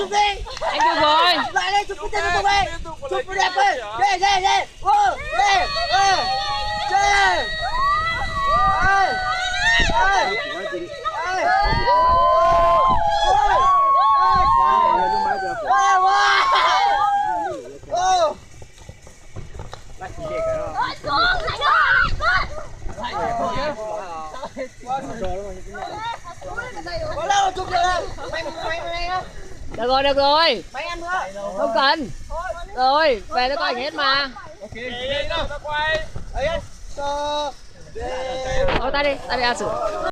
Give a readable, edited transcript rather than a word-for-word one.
chụp đi. Anh chụp rồi. Lại đây chụp cái tên chụp đi. Chụp cái đẹp ơi. Đây đây đây. Ô, đây. Ê. Đây. Ê. Ê. Ê. Có lâu chụp được đâu. Mày á. Được rồi, được rồi. Mày ăn nữa. Không cần. Rồi, về nó có ảnh hết mà. Ấy. Thôi ta đi ăn sữa.